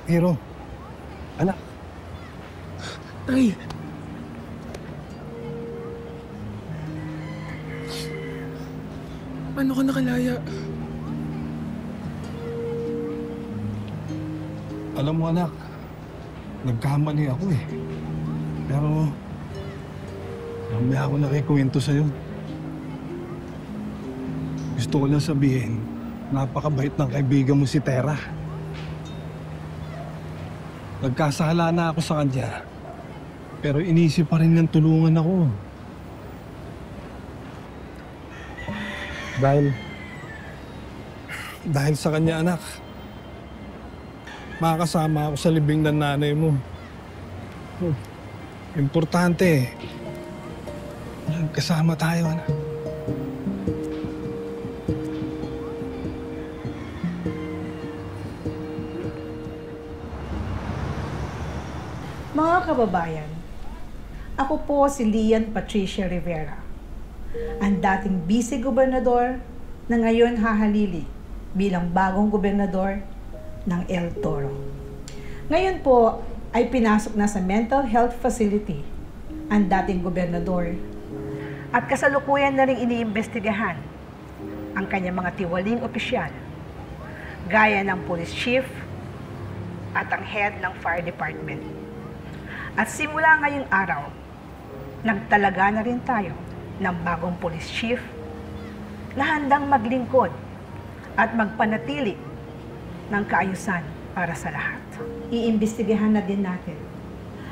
Hero, anak. Tay! Paano ka nakalaya? Alam mo anak, nagkamali ako eh. Pero mamaya ako nakikwento sa'yo. Gusto ko lang sabihin, napakabait ng kaibigan mo si Tera. Nagkasala na ako sa kanya, pero inisip pa rin niyang tulungan ako. Dahil sa kanya anak, makakasama ako sa libing ng nanay mo. Importante, kasama tayo anak. Mga kababayan, ako po si Lian Patricia Rivera, ang dating vice-gobernador na ngayon hahalili bilang bagong gobernador ng El Toro. Ngayon po ay pinasok na sa mental health facility ang dating gobernador at kasalukuyan na rin iniimbestigahan ang kanyang mga tiwaling opisyal gaya ng police chief at ang head ng fire department. At simula ngayong araw, nagtalaga na rin tayo ng bagong police chief na handang maglingkod at magpanatili ng kaayusan para sa lahat. Iimbestigahan na din natin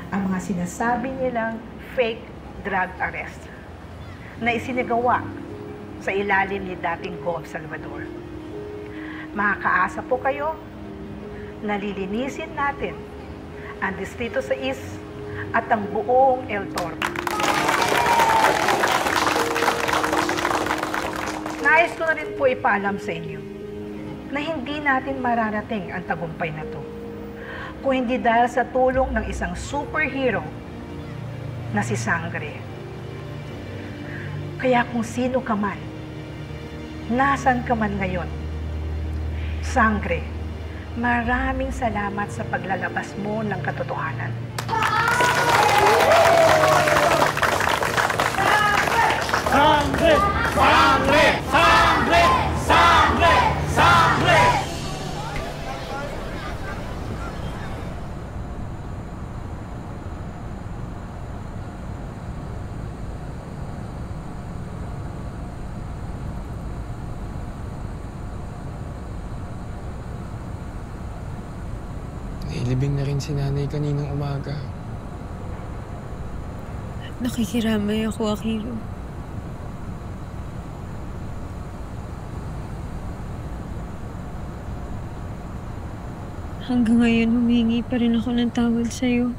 ang mga sinasabi nilang fake drug arrest na isinagawa sa ilalim ni dating Gov. Salvador. Makakaasa po kayo na lilinisin natin ang distrito sa East at ang buong El Toro. Nais ko na rin po ipaalam sa inyo na hindi natin mararating ang tagumpay na to kung hindi dahil sa tulong ng isang superhero na si Sangre. Kaya kung sino ka man, nasan ka man ngayon, Sangre, maraming salamat sa paglalabas mo ng katotohanan. Sangre! Sangre! Sangre! Sangre! Sangre! Nailibing na rin si nanay kaninang umaga. Nakikiramay ako, Akiro. Hanggang ngayon, humingi pa rin ako ng tawad sa'yo.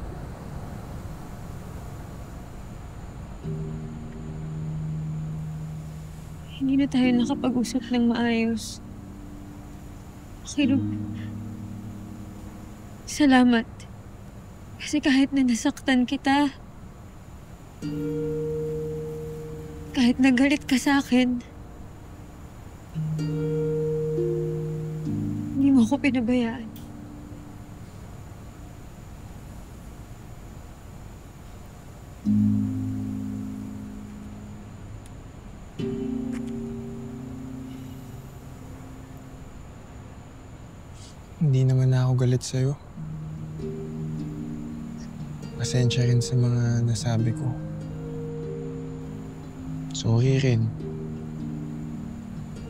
Hindi na tayo nakapag-usap ng maayos. Akiro, salamat. Kasi kahit na nasaktan kita, kahit nagalit ka sa akin, hindi mo ako pinabayaan. Hindi naman na ako galit sa'yo. Pasensya rin sa mga nasabi ko. Sorry rin.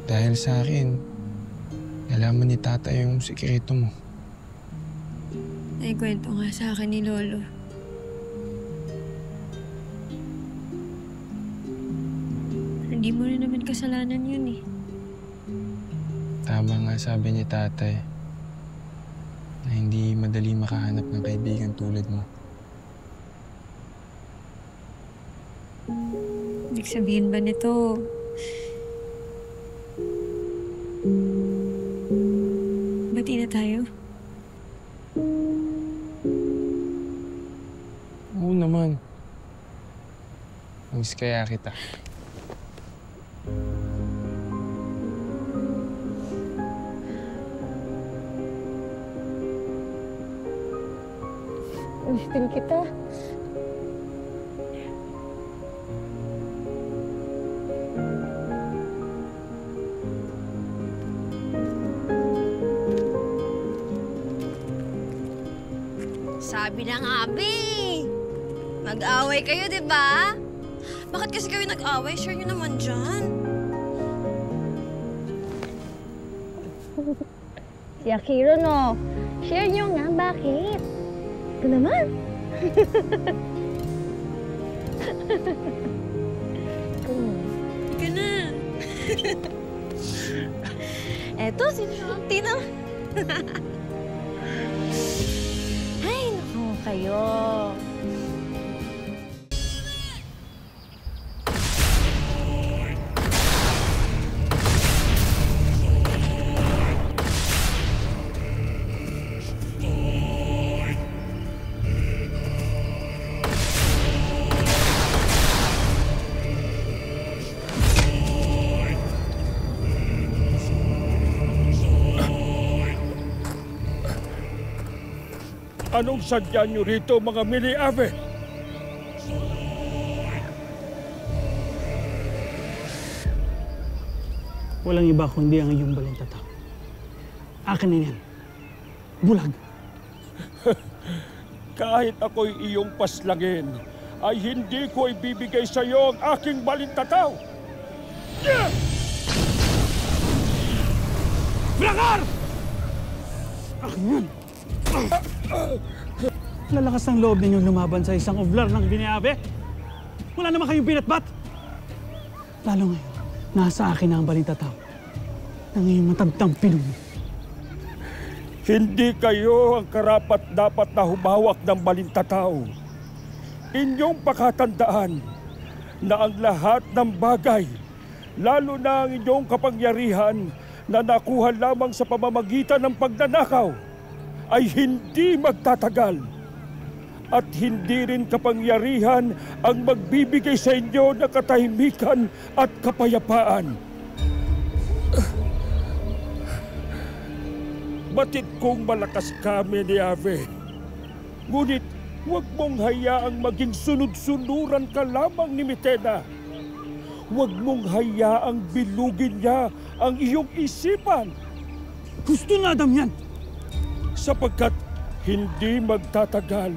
Dahil sa akin, nalaman ni Tata yung sikreto mo. Naikwento nga sa akin ni Lolo. Hindi mo rin naman kasalanan yun eh. Tama nga sabi ni Tatay na hindi madali makahanap ng kaibigan tulad mo. Ibig sabihin ba nito, bati na tayo? Oo naman. Miss kaya kita. Miss din kita. Sabi na nga, Abi. Mag-away kayo, di ba? Bakit kasi kayo nag-away? Share nyo naman dyan. Si Akiro, no? Share nyo nga, bakit? Ito naman. Ika na. Eto, si Tina. Ay, naku kayo. Anong sadya nyo rito, mga mini-ave? Walang iba kundi ang iyong balintataw. Akin na yan. Bulag. Kahit ako'y iyong paslangin, ay hindi ko ibibigay sa iyo ang aking balintataw. Brakar! Akin yan. Lalakas ng loob ninyong lumaban sa isang oblar ng biniabe. Wala naman kayong binatbat. Lalo ngayon, nasa akin na ang balintataw ng iyong matabtang pinong. Hindi kayo ang karapat-dapat na humawak ng balintataw. Inyong pakatandaan na ang lahat ng bagay, lalo na ang inyong kapangyarihan na nakuha lamang sa pamamagitan ng pagnanakaw, ay hindi magtatagal. At hindi rin kapangyarihan ang magbibigay sa inyo ng katahimikan at kapayapaan. Batid kong malakas kami ni Ave. Ngunit huwag mong hayaang maging sunod-sunuran ka lamang ni Mitena. Huwag mong hayaang bilugin niya ang iyong isipan. Gusto na Adam yan! Sapagkat hindi magtatagal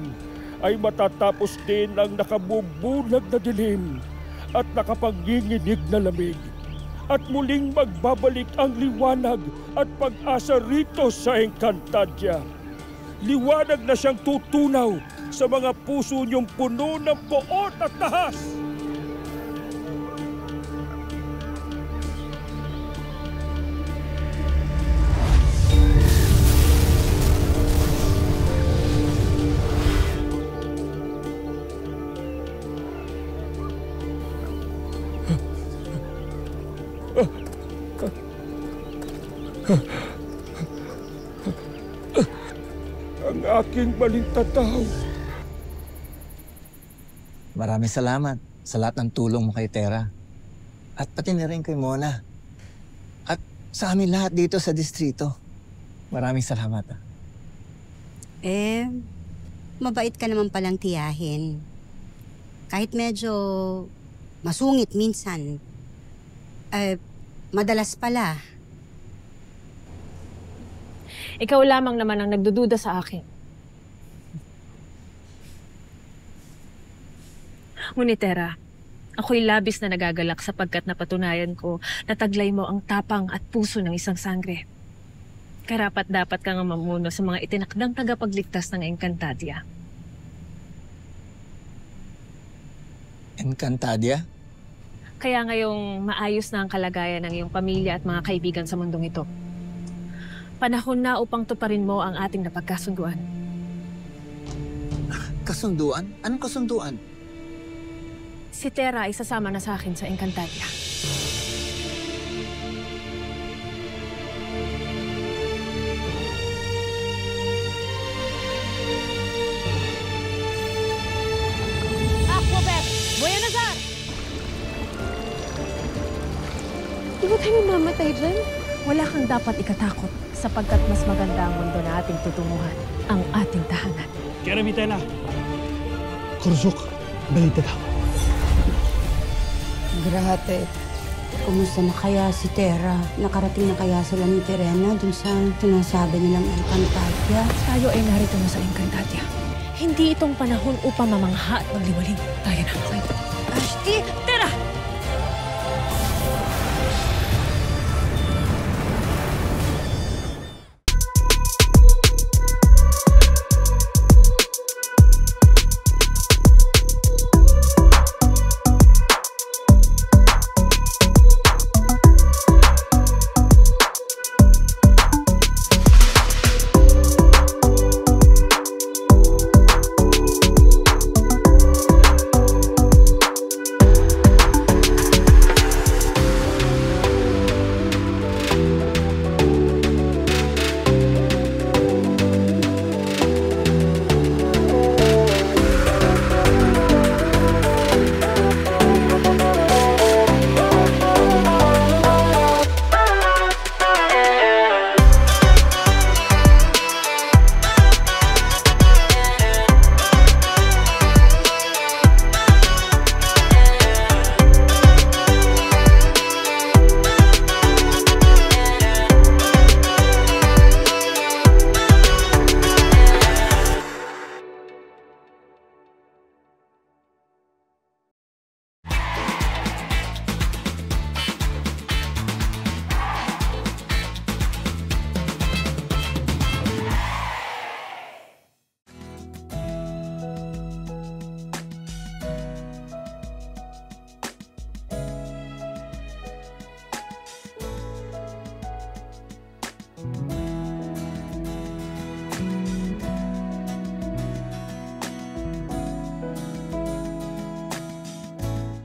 ay matatapos din ang nakabubulag na dilim at nakapanginginig na lamig. At muling magbabalik ang liwanag at pag-asa rito sa Encantadia. Liwanag na siyang tutunaw sa mga puso niyong puno ng poot at tahas. Ang aking balintataw. Maraming salamat sa lahat ng tulong mo kay Tera. At pati na rin kay Mona. At sa amin lahat dito sa distrito. Maraming salamat. Mabait ka naman palang tiyahin. Kahit medyo masungit minsan, madalas pala. Ikaw lamang naman ang nagdududa sa akin. Ngunit Tera, ako'y labis na nagagalak sapagkat napatunayan ko na taglay mo ang tapang at puso ng isang sangre. Karapat-dapat kang mamuno sa mga itinakdang tagapagligtas ng Encantadia. Encantadia? Kaya ngayong maayos na ang kalagayan ng iyong pamilya at mga kaibigan sa mundong ito. Panahon na upang tuparin mo ang ating napagkasunduan. Kasunduan? Anong kasunduan? Si Tera ay sasama na sa akin sa Encantadia. Aquabet! Buena Nazar! Di ba tayo mamatay dyan? Wala kang dapat ikatakot sapagkat mas maganda ang mundo na ating tutunguhan, ang ating tahanan. Kera Mitela. Kurzuk, balita daw. Grate. Kumusta na kaya si Tera? Nakarating na kaya sila ni Terena dun sa sinasabi nilang Encantadia? Tayo ay narito na sa Encantadia. Hindi itong panahon upang mamangha at magliwaling. Tayo na. Ashti! Tara!